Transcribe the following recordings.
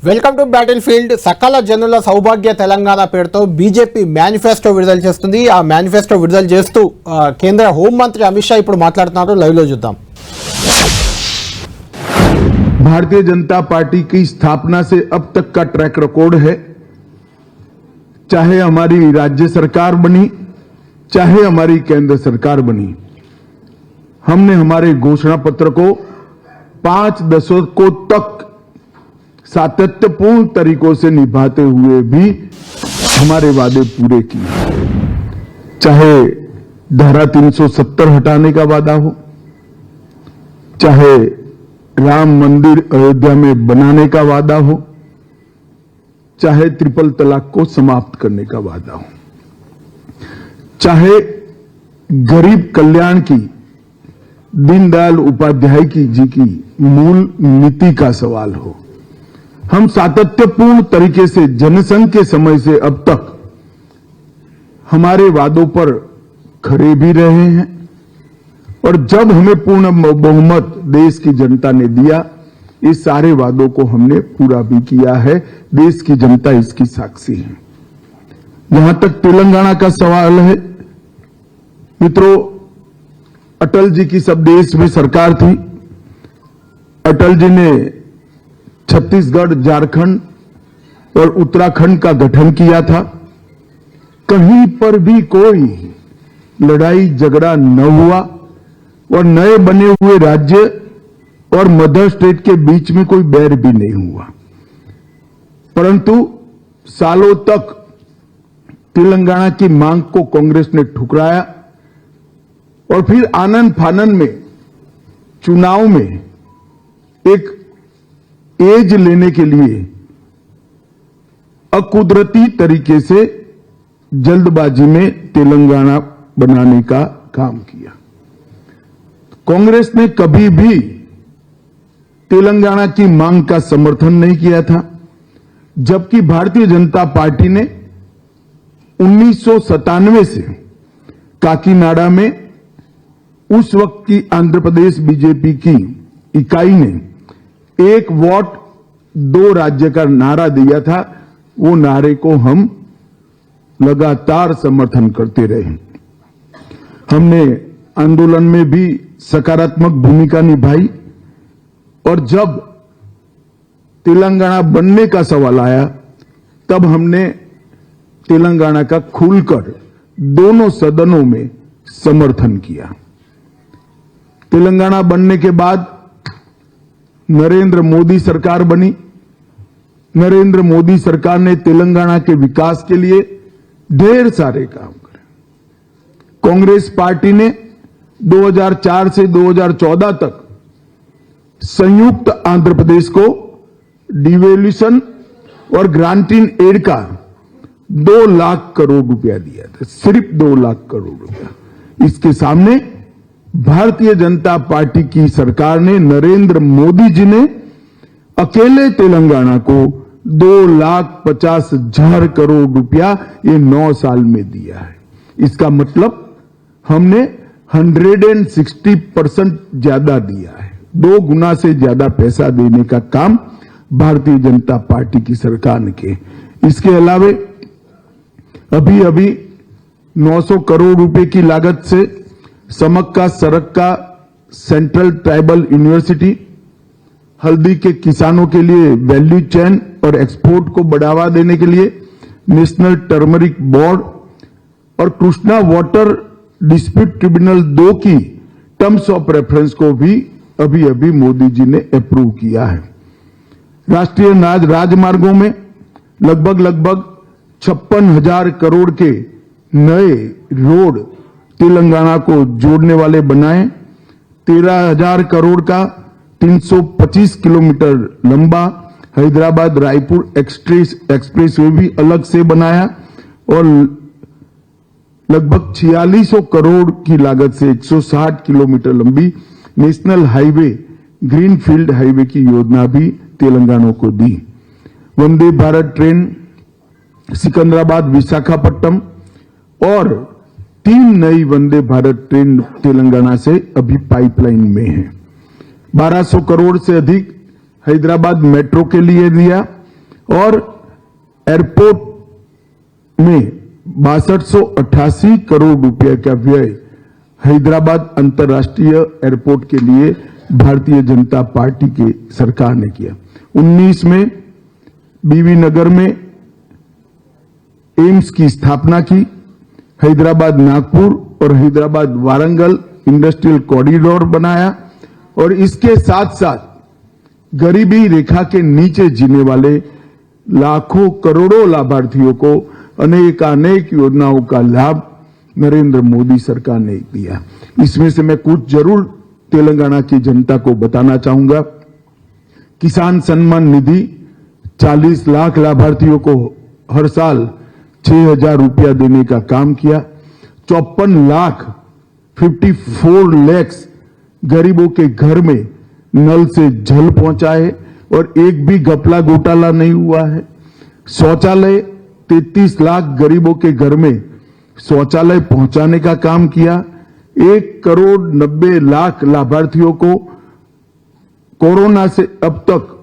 Welcome to battle field. సకల జనుల సౌభాగ్య తెలంగాణ పేరుతో బీజేపీ మేనిఫెస్టో విడుదల చేస్తుంది. ఆ మేనిఫెస్టో విడుదల చేస్తూ కేంద్ర హోంమంత్రి అమిత్ షా ఇప్పుడు మాట్లాడుతున్నారు. లైవ్ లో చూద్దాం. भारतीय जनता पार्टी की स्थापना से अब तक का ट्रैक रिकॉर्ड है, चाहे हमारी राज्य सरकार बनी चाहे हमारी केंद्र सरकार बनी, हमने हमारे घोषणा पत्र को 5 दशकों तक सातत्यपूर्ण तरीकों से निभाते हुए भी हमारे वादे पूरे किए। चाहे धारा 370 हटाने का वादा हो, चाहे राम मंदिर अयोध्या में बनाने का वादा हो, चाहे ट्रिपल तलाक को समाप्त करने का वादा हो, चाहे गरीब कल्याण की दीनदयाल उपाध्याय जी की मूल नीति का सवाल हो, हम सातत्यपूर्ण तरीके से जनसंघ के समय से अब तक हमारे वादों पर खड़े भी रहे हैं और जब हमें पूर्ण बहुमत देश की जनता ने दिया, इस सारे वादों को हमने पूरा भी किया है। देश की जनता इसकी साक्षी है। जहां तक तेलंगाना का सवाल है, मित्रों, अटल जी की सब देश में सरकार थी। अटल जी ने छत्तीसगढ़, झारखंड और उत्तराखंड का गठन किया था। कहीं पर भी कोई लड़ाई झगड़ा न हुआ और नए बने हुए राज्य और मदर स्टेट के बीच में कोई बैर भी नहीं हुआ, परंतु सालों तक तेलंगाना की मांग को कांग्रेस ने ठुकराया और फिर आनन फानन में चुनाव में एक एज लेने के लिए अकुदरती तरीके से जल्दबाजी में तेलंगाना बनाने का काम किया। कांग्रेस ने कभी भी तेलंगाना की मांग का समर्थन नहीं किया था, जबकि भारतीय जनता पार्टी ने 1997 से काकीनाडा में उस वक्त की आंध्र प्रदेश बीजेपी की इकाई ने 1 वोट 2 राज्य का नारा दिया था। वो नारे को हम लगातार समर्थन करते रहे। हमने आंदोलन में भी सकारात्मक भूमिका निभाई और जब तेलंगाना बनने का सवाल आया, तब हमने तेलंगाना का खुलकर दोनों सदनों में समर्थन किया। तेलंगाना बनने के बाद नरेंद्र मोदी सरकार बनी। नरेंद्र मोदी सरकार ने तेलंगाना के विकास के लिए ढेर सारे काम करे। कांग्रेस पार्टी ने 2004 से 2014 तक संयुक्त आंध्र प्रदेश को डिवैल्यूएशन और ग्रांटिंग एड का 2 लाख करोड़ रुपया दिया था, सिर्फ 2 लाख करोड़ रुपया। इसके सामने भारतीय जनता पार्टी की सरकार ने, नरेंद्र मोदी जी ने अकेले तेलंगाना को 2,50,000 करोड़ रुपया ये 9 साल में दिया है। इसका मतलब हमने 160% ज्यादा दिया है। 2 गुना से ज्यादा पैसा देने का काम भारतीय जनता पार्टी की सरकार ने किया। इसके अलावा अभी 900 करोड़ रुपए की लागत से समक्का सरक्का सेंट्रल ट्राइबल यूनिवर्सिटी, हल्दी के किसानों के लिए वैल्यू चेन और एक्सपोर्ट को बढ़ावा देने के लिए नेशनल टर्मरिक बोर्ड और कृष्णा वाटर डिस्प्यूट ट्रिब्यूनल 2 की टर्म्स ऑफ रेफरेंस को भी अभी मोदी जी ने अप्रूव किया है। राष्ट्रीय राजमार्गों में लगभग 56,000 करोड़ के नए रोड तेलंगाना को जोड़ने वाले बनाए। 13,000 करोड़ का 325 किलोमीटर लंबा हैदराबाद रायपुर एक्सप्रेस वे भी अलग से बनाया और लगभग 4600 करोड़ की लागत से 160 किलोमीटर लंबी नेशनल हाईवे ग्रीनफील्ड हाईवे की योजना भी तेलंगाना को दी। वंदे भारत ट्रेन सिकंदराबाद विशाखापट्टनम और 3 नई वंदे भारत ट्रेन तेलंगाना से अभी पाइपलाइन में है। 1200 करोड़ से अधिक हैदराबाद मेट्रो के लिए दिया और एयरपोर्ट में 6288 करोड़ रुपए का व्यय हैदराबाद अंतर्राष्ट्रीय एयरपोर्ट के लिए भारतीय जनता पार्टी की सरकार ने किया। 19 में बीवी नगर में एम्स की स्थापना की। हैदराबाद नागपुर और हैदराबाद वारंगल इंडस्ट्रियल कॉरिडोर बनाया और इसके साथ साथ गरीबी रेखा के नीचे जीने वाले लाखों करोड़ों लाभार्थियों को अनेक योजनाओं का लाभ नरेंद्र मोदी सरकार ने दिया। इसमें से मैं कुछ जरूर तेलंगाना की जनता को बताना चाहूंगा। किसान सम्मान निधि 40 लाख लाभार्थियों को हर साल 6,000 रुपया देने का काम किया। 54 लाख गरीबों के घर में नल से जल पहुंचाए और एक भी घपला घोटाला नहीं हुआ है। शौचालय 33 लाख गरीबों के घर में शौचालय पहुंचाने का काम किया। 1,90,00,000 लाभार्थियों को कोरोना से अब तक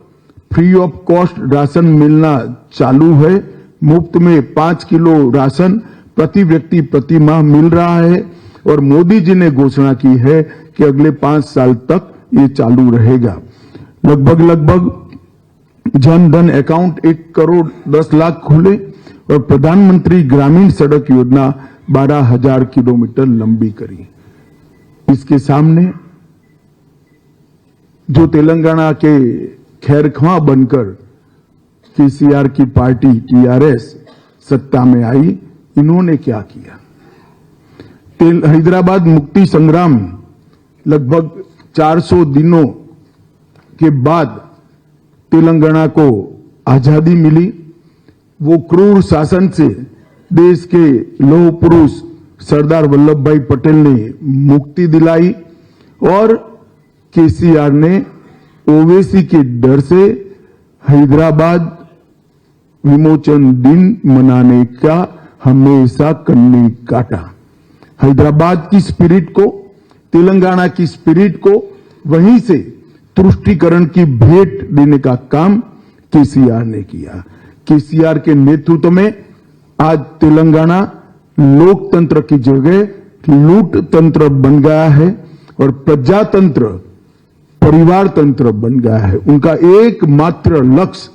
फ्री ऑफ कॉस्ट राशन मिलना चालू है। मुफ्त में 5 किलो राशन प्रति व्यक्ति प्रति माह मिल रहा है और मोदी जी ने घोषणा की है कि अगले 5 साल तक ये चालू रहेगा। लगभग जन धन अकाउंट 1,10,00,000 खुले और प्रधानमंत्री ग्रामीण सड़क योजना 12,000 किलोमीटर लंबी करी। इसके सामने जो तेलंगाना के खैरख्वां बनकर केसीआर की पार्टी टीआरएस सत्ता में आई, इन्होंने क्या किया? हैदराबाद मुक्ति संग्राम लगभग 400 दिनों के बाद तेलंगाना को आजादी मिली। वो क्रूर शासन से देश के लौह पुरुष सरदार वल्लभ भाई पटेल ने मुक्ति दिलाई और केसीआर ने ओवैसी के डर से हैदराबाद विमोचन दिन मनाने का हमेशा कन्नी काटा। हैदराबाद की स्पिरिट को, तेलंगाना की स्पिरिट को वहीं से तुष्टीकरण की भेंट देने का काम केसीआर ने किया। केसीआर के नेतृत्व में आज तेलंगाना लोकतंत्र की जगह लूट तंत्र बन गया है और प्रजातंत्र परिवार तंत्र बन गया है। उनका एकमात्र लक्ष्य,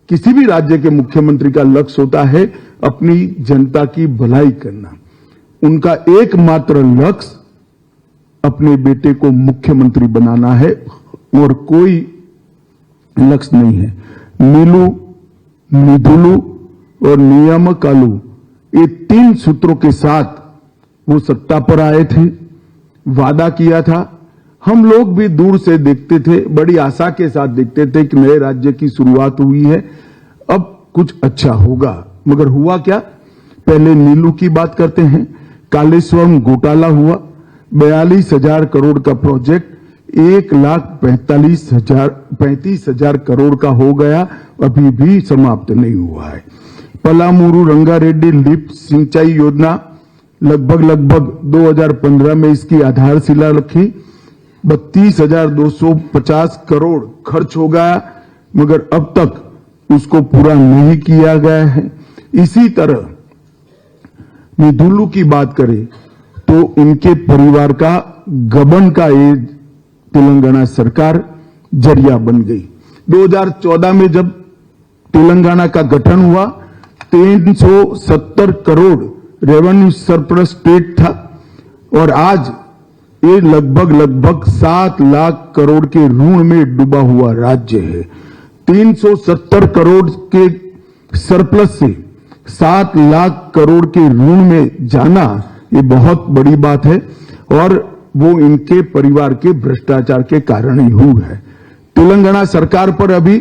किसी भी राज्य के मुख्यमंत्री का लक्ष्य होता है अपनी जनता की भलाई करना। उनका एकमात्र लक्ष्य अपने बेटे को मुख्यमंत्री बनाना है और कोई लक्ष्य नहीं है। नीलू, निधुलू और नियामकालू, ये 3 सूत्रों के साथ वो सत्ता पर आए थे। वादा किया था, हम लोग भी दूर से देखते थे, बड़ी आशा के साथ देखते थे कि नए राज्य की शुरुआत हुई है, अब कुछ अच्छा होगा। मगर हुआ क्या? पहले नीलू की बात करते हैं। कालेश्वरम घोटाला हुआ, 42,000 करोड़ का प्रोजेक्ट 1,35,000 करोड़ का हो गया, अभी भी समाप्त नहीं हुआ है। पलामूरू रंगारेड्डी लिफ्ट सिंचाई योजना लगभग 2015 में इसकी आधारशिला रखी। 32,250 करोड़ खर्च हो गया, मगर अब तक उसको पूरा नहीं किया गया है। इसी तरह निधुलू की बात करें तो इनके परिवार का गबन का ये तेलंगाना सरकार जरिया बन गई। 2014 में जब तेलंगाना का गठन हुआ, 370 करोड़ रेवेन्यू सरप्लस स्टेट था और आज ये लगभग 7 लाख करोड़ के ऋण में डूबा हुआ राज्य है। 370 करोड़ के सरप्लस से 7 लाख करोड़ के ऋण में जाना ये बहुत बड़ी बात है और वो इनके परिवार के भ्रष्टाचार के कारण ही हुआ है। तेलंगाना सरकार पर अभी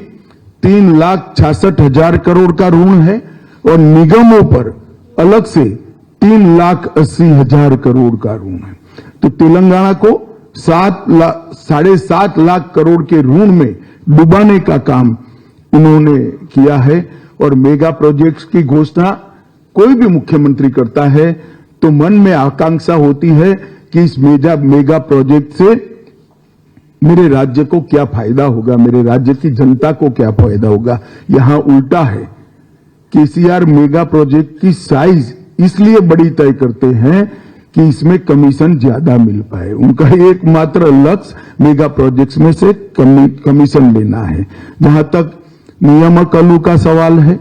3,66,000 करोड़ का ऋण है और निगमों पर अलग से 3,80,000 करोड़ का ऋण है। तो तेलंगाना को 7.5 लाख करोड़ के ऋण में डुबाने का काम इन्होंने किया है। और मेगा प्रोजेक्ट्स की घोषणा कोई भी मुख्यमंत्री करता है तो मन में आकांक्षा होती है कि इस मेगा प्रोजेक्ट से मेरे राज्य को क्या फायदा होगा, मेरे राज्य की जनता को क्या फायदा होगा। यहां उल्टा है। केसीआर मेगा प्रोजेक्ट की साइज इसलिए बड़ी तय करते हैं कि इसमें कमीशन ज्यादा मिल पाए। उनका एकमात्र लक्ष्य मेगा प्रोजेक्ट्स में से कमीशन लेना है। जहां तक नियामक आलू का सवाल है,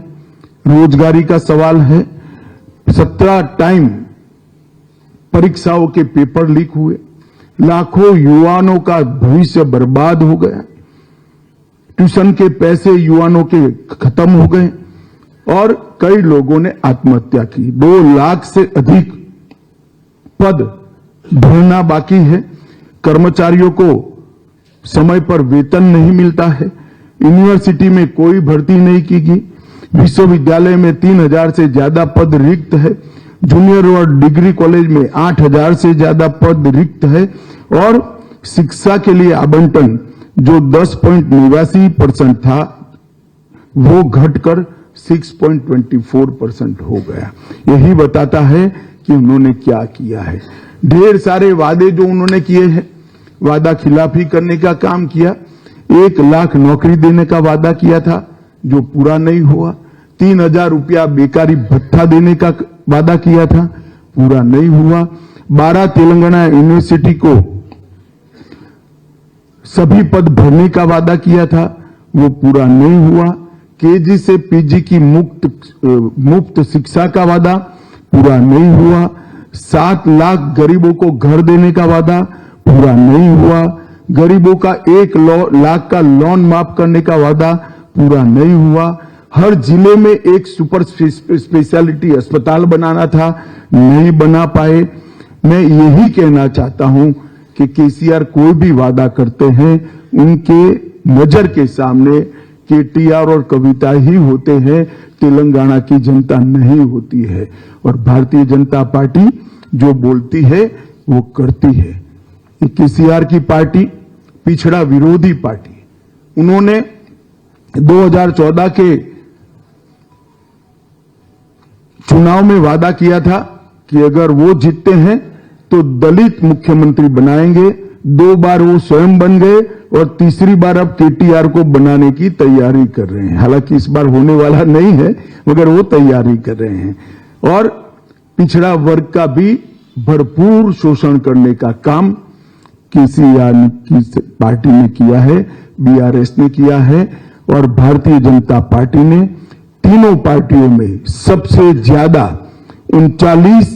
रोजगारी का सवाल है, 17 टाइम परीक्षाओं के पेपर लीक हुए, लाखों युवाओं का भविष्य बर्बाद हो गया, ट्यूशन के पैसे युवाओं के खत्म हो गए और कई लोगों ने आत्महत्या की। 2 लाख से अधिक पद भरना बाकी है। कर्मचारियों को समय पर वेतन नहीं मिलता है। यूनिवर्सिटी में कोई भर्ती नहीं की गई। विश्वविद्यालय में 3000 से ज्यादा पद रिक्त है। जूनियर और डिग्री कॉलेज में 8000 से ज्यादा पद रिक्त है और शिक्षा के लिए आवंटन जो 10.89% था वो घटकर 6.24% हो गया। यही बताता है कि उन्होंने क्या किया है। ढेर सारे वादे जो उन्होंने किए हैं, वादा खिलाफी करने का काम किया। 1 लाख नौकरी देने का वादा किया था जो पूरा नहीं हुआ। 3000 रुपया बेकारी भत्ता देने का वादा किया था, पूरा नहीं हुआ। 12 तेलंगाना यूनिवर्सिटी को सभी पद भरने का वादा किया था, वो पूरा नहीं हुआ। केजी से पीजी की मुफ्त शिक्षा का वादा पूरा नहीं हुआ। 7 लाख गरीबों को घर देने का वादा पूरा नहीं हुआ। गरीबों का 1 लाख का लोन माफ करने का वादा पूरा नहीं हुआ। हर जिले में एक सुपर स्पेशलिटी अस्पताल बनाना था, नहीं बना पाए। मैं यही कहना चाहता हूं कि केसीआर कोई भी वादा करते हैं, उनके नजर के सामने केटीआर और कविता ही होते हैं, तेलंगाना की जनता नहीं होती है। और भारतीय जनता पार्टी जो बोलती है वो करती है। ये केसीआर की पार्टी पिछड़ा विरोधी पार्टी, उन्होंने 2014 के चुनाव में वादा किया था कि अगर वो जीतते हैं तो दलित मुख्यमंत्री बनाएंगे। 2 बार वो स्वयं बन गए और तीसरी बार अब केटीआर को बनाने की तैयारी कर रहे हैं। हालांकि इस बार होने वाला नहीं है, मगर वो तैयारी कर रहे हैं। और पिछड़ा वर्ग का भी भरपूर शोषण करने का काम केसीआर की पार्टी ने किया है, बीआरएस ने किया है और भारतीय जनता पार्टी ने तीनों पार्टियों में सबसे ज्यादा 39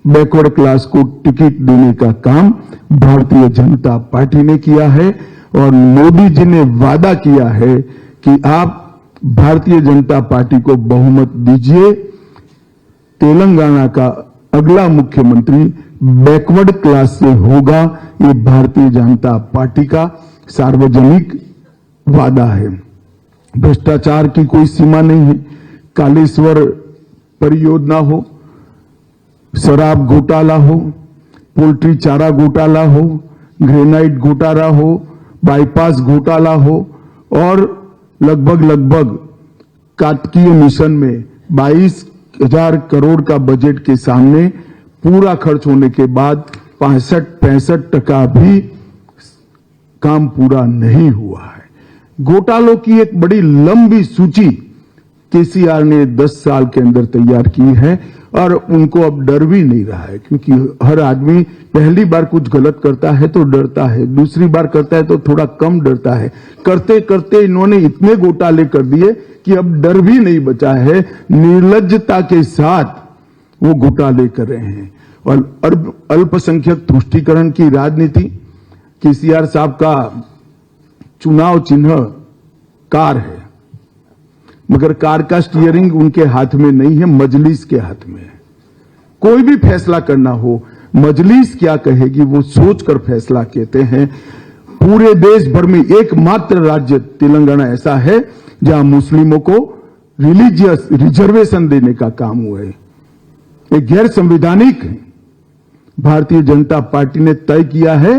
बैकवर्ड क्लास को टिकट देने का काम भारतीय जनता पार्टी ने किया है। और मोदी जी ने वादा किया है कि आप भारतीय जनता पार्टी को बहुमत दीजिए, तेलंगाना का अगला मुख्यमंत्री बैकवर्ड क्लास से होगा। ये भारतीय जनता पार्टी का सार्वजनिक वादा है। भ्रष्टाचार की कोई सीमा नहीं है। कालेश्वर परियोजना हो, शराब घोटाला हो, पोल्ट्री चारा घोटाला हो, ग्रेनाइट घोटाला हो, बाईपास घोटाला हो और लगभग कार्तिकीय मिशन में 22,000 करोड़ का बजट के सामने पूरा खर्च होने के बाद 65% भी काम पूरा नहीं हुआ है। घोटालों की एक बड़ी लंबी सूची केसीआर ने 10 साल के अंदर तैयार की है और उनको अब डर भी नहीं रहा है, क्योंकि हर आदमी पहली बार कुछ गलत करता है तो डरता है, दूसरी बार करता है तो थोड़ा कम डरता है। करते करते इन्होंने इतने घोटाले कर दिए कि अब डर भी नहीं बचा है। निर्लज्जता के साथ वो घोटाले कर रहे हैं। और अल्पसंख्यक तुष्टीकरण की राजनीति, केसीआर साहब का चुनाव चिन्ह कार है, मगर कार का स्टीयरिंग उनके हाथ में नहीं है, मजलिस के हाथ में है। कोई भी फैसला करना हो, मजलिस क्या कहेगी वो सोचकर फैसला कहते हैं। पूरे देश भर में एकमात्र राज्य तेलंगाना ऐसा है जहां मुस्लिमों को रिलीजियस रिजर्वेशन देने का काम हुआ है। ये गैर संवैधानिक है। भारतीय जनता पार्टी ने तय किया है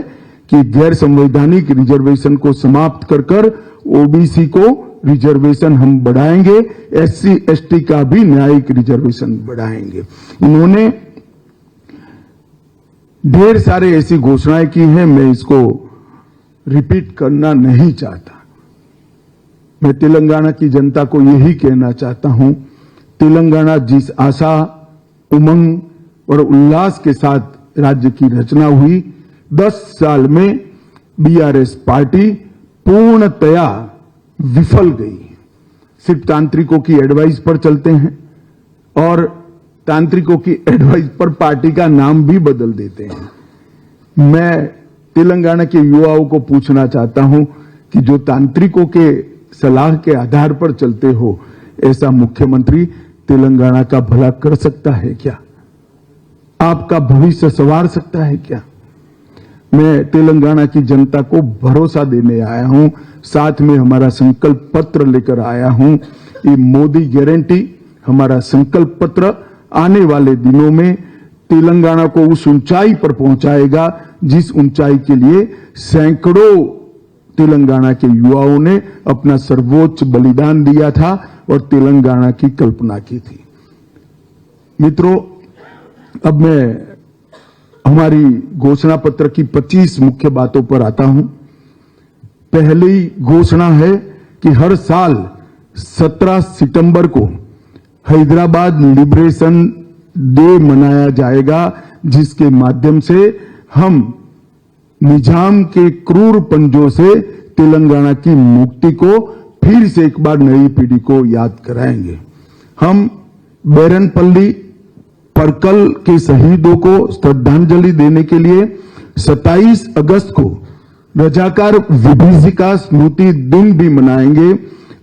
कि गैर संवैधानिक रिजर्वेशन को समाप्त कर ओबीसी को रिजर्वेशन हम बढ़ाएंगे, एससी एसटी का भी न्यायिक रिजर्वेशन बढ़ाएंगे। इन्होंने ढेर सारे ऐसी घोषणाएं की हैं, मैं इसको रिपीट करना नहीं चाहता। मैं तेलंगाना की जनता को यही कहना चाहता हूं, तेलंगाना जिस आशा, उमंग और उल्लास के साथ राज्य की रचना हुई, 10 साल में बीआरएस पार्टी पूर्णतया विफल गई। सिर्फ तांत्रिकों की एडवाइस पर चलते हैं और तांत्रिकों की एडवाइस पर पार्टी का नाम भी बदल देते हैं। मैं तेलंगाना के युवाओं को पूछना चाहता हूं कि जो तांत्रिकों के सलाह के आधार पर चलते हो, ऐसा मुख्यमंत्री तेलंगाना का भला कर सकता है क्या? आपका भविष्य संवार सकता है क्या? मैं तेलंगाना की जनता को भरोसा देने आया हूं, साथ में हमारा संकल्प पत्र लेकर आया हूं। ये मोदी गारंटी हमारा संकल्प पत्र आने वाले दिनों में तेलंगाना को उस ऊंचाई पर पहुंचाएगा जिस ऊंचाई के लिए सैकड़ों तेलंगाना के युवाओं ने अपना सर्वोच्च बलिदान दिया था और तेलंगाना की कल्पना की थी। मित्रों, अब मैं हमारी घोषणा पत्र की 25 मुख्य बातों पर आता हूं। पहली घोषणा है कि हर साल 17 सितंबर को हैदराबाद लिबरेशन डे मनाया जाएगा, जिसके माध्यम से हम निजाम के क्रूर पंजों से तेलंगाना की मुक्ति को फिर से एक बार नई पीढ़ी को याद कराएंगे। हम बेरनपल्ली परकल के शहीदों को श्रद्धांजलि देने के लिए 27 अगस्त को रजाकार विभीषिका स्मृति दिन भी मनाएंगे,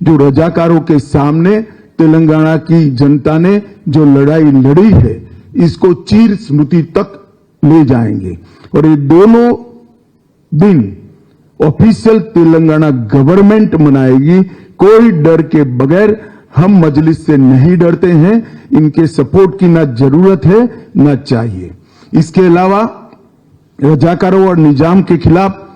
जो रजाकारों के सामने तेलंगाना की जनता ने जो लड़ाई लड़ी है, इसको चिर स्मृति तक ले जाएंगे। और ये दोनों दिन ऑफिशियल तेलंगाना गवर्नमेंट मनाएगी, कोई डर के बगैर। हम मजलिस से नहीं डरते हैं, इनके सपोर्ट की ना जरूरत है ना चाहिए। इसके अलावा रजाकारों और निजाम के खिलाफ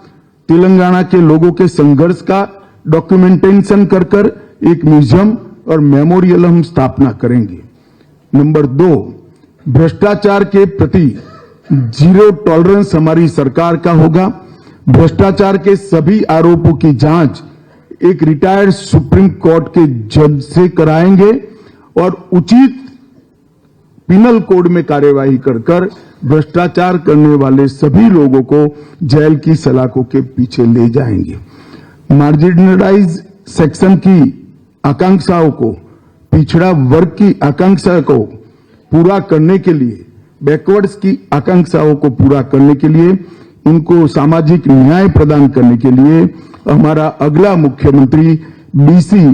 तेलंगाना के लोगों के संघर्ष का डॉक्यूमेंटेशन कर एक म्यूजियम और मेमोरियल हम स्थापना करेंगे। नंबर 2, भ्रष्टाचार के प्रति जीरो टॉलरेंस हमारी सरकार का होगा। भ्रष्टाचार के सभी आरोपों की जांच एक रिटायर्ड सुप्रीम कोर्ट के जज से कराएंगे और उचित पिनल कोड में कार्यवाही कर भ्रष्टाचार करने वाले सभी लोगों को जेल की सलाखों के पीछे ले जाएंगे। मार्जिनलाइज सेक्शन की आकांक्षाओं को, पिछड़ा वर्ग की आकांक्षा को पूरा करने के लिए, बैकवर्ड्स की आकांक्षाओं को पूरा करने के लिए, इनको सामाजिक न्याय प्रदान करने के लिए हमारा अगला मुख्यमंत्री बीसी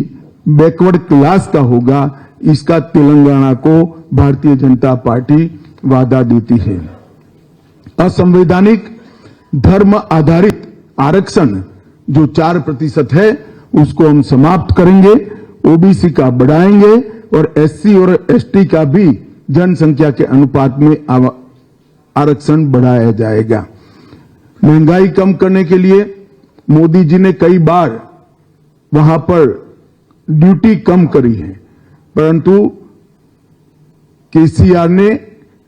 बैकवर्ड क्लास का होगा। इसका तेलंगाना को भारतीय जनता पार्टी वादा देती है। असंवैधानिक धर्म आधारित आरक्षण जो 4% है, उसको हम समाप्त करेंगे, ओबीसी का बढ़ाएंगे और एससी और एसटी का भी जनसंख्या के अनुपात में आरक्षण बढ़ाया जाएगा। महंगाई कम करने के लिए मोदी जी ने कई बार वहां पर ड्यूटी कम करी है, परंतु केसीआर ने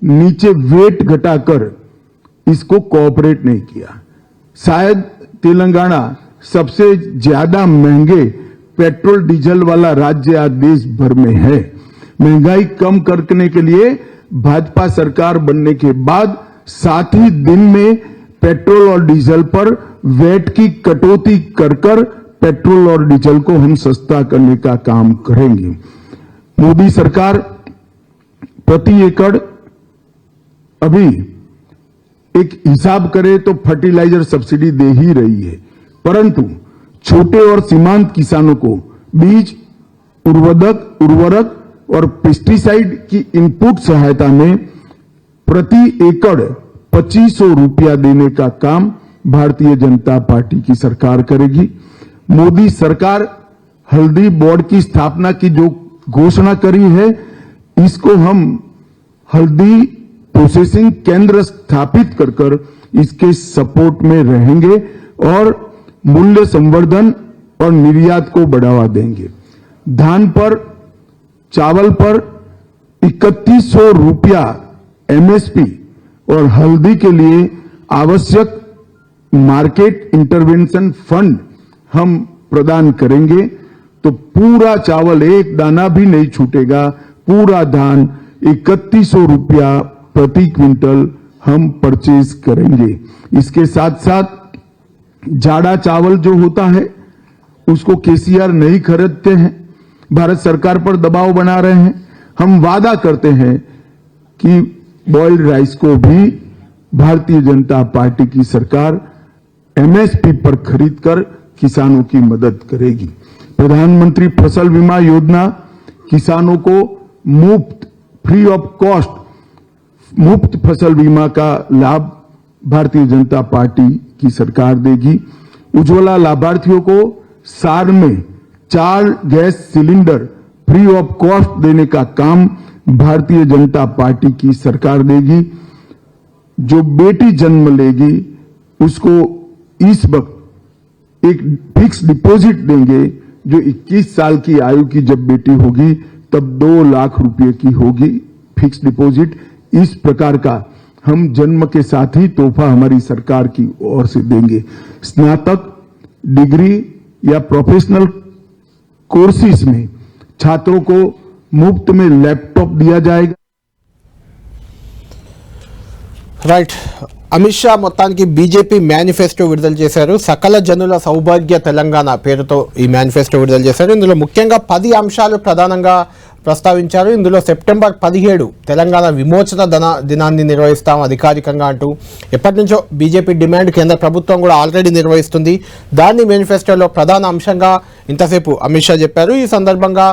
नीचे वेट घटाकर इसको कोऑपरेट नहीं किया। शायद तेलंगाना सबसे ज्यादा महंगे पेट्रोल डीजल वाला राज्य आज देश भर में है। महंगाई कम करने के लिए भाजपा सरकार बनने के बाद 7 ही दिन में पेट्रोल और डीजल पर वैट की कटौती कर पेट्रोल और डीजल को हम सस्ता करने का काम करेंगे। मोदी सरकार प्रति एकड़ अभी एक हिसाब करे तो फर्टिलाइजर सब्सिडी दे ही रही है, परंतु छोटे और सीमांत किसानों को बीज, उर्वरक और पेस्टिसाइड की इनपुट सहायता में प्रति एकड़ 2500 रुपया देने का काम भारतीय जनता पार्टी की सरकार करेगी। मोदी सरकार हल्दी बोर्ड की स्थापना की जो घोषणा करी है, इसको हम हल्दी प्रोसेसिंग केंद्र स्थापित कर इसके सपोर्ट में रहेंगे और मूल्य संवर्धन और निर्यात को बढ़ावा देंगे। धान पर, चावल पर 3100 रुपया एमएसपी और हल्दी के लिए आवश्यक मार्केट इंटरवेंशन फंड हम प्रदान करेंगे तो पूरा चावल एक दाना भी नहीं छूटेगा, पूरा धान 3100 रुपया प्रति क्विंटल हम परचेज करेंगे। इसके साथ साथ जाड़ा चावल जो होता है उसको केसीआर नहीं खरीदते हैं, भारत सरकार पर दबाव बना रहे हैं। हम वादा करते हैं कि बॉइल्ड राइस को भी भारतीय जनता पार्टी की सरकार एमएसपी पर खरीदकर किसानों की मदद करेगी। प्रधानमंत्री फसल बीमा योजना किसानों को मुफ्त, फ्री ऑफ कॉस्ट मुफ्त फसल बीमा का लाभ भारतीय जनता पार्टी की सरकार देगी। उज्ज्वला लाभार्थियों को साल में 4 gas cylinder free of cost देने का काम भारतीय जनता पार्टी की सरकार देगी। जो बेटी जन्म लेगी उसको इस वक्त एक फिक्स डिपॉजिट देंगे, जो 21 साल की आयु की जब बेटी होगी तब 2 लाख रुपए की होगी फिक्स डिपॉजिट। इस प्रकार का हम जन्म के साथ ही तोहफा हमारी सरकार की ओर से देंगे। स्नातक डिग्री या प्रोफेशनल कोर्सेज में छात्रों को मुफ्त में लैपटॉप दिया जाएगा। రైట్, అమిత్ షా మొత్తానికి బీజేపీ మేనిఫెస్టో విడుదల చేశారు. సకల జనుల సౌభాగ్య తెలంగాణ పేరుతో ఈ మేనిఫెస్టో విడుదల చేశారు. ఇందులో ముఖ్యంగా 10 అంశాలు ప్రధానంగా ప్రస్తావించారు. ఇందులో సెప్టెంబర్ 17 తెలంగాణ విమోచన దినాన్ని నిర్వహిస్తాం అధికారికంగా అంటూ ఎప్పటి నుంచో బీజేపీ డిమాండ్ కేంద్ర ప్రభుత్వం కూడా ఆల్రెడీ నిర్వహిస్తుంది. దాన్ని మేనిఫెస్టోలో ప్రధాన అంశంగా ఇంతసేపు అమిత్ షా చెప్పారు. ఈ సందర్భంగా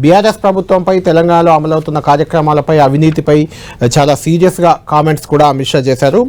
బీఆర్ఎస్ ప్రభుత్వంపై తెలంగాణలో అమలవుతున్న కార్యక్రమాలపై అవినీతిపై చాలా సీరియస్గా కామెంట్స్ కూడా అమిత్ షా చేశారు.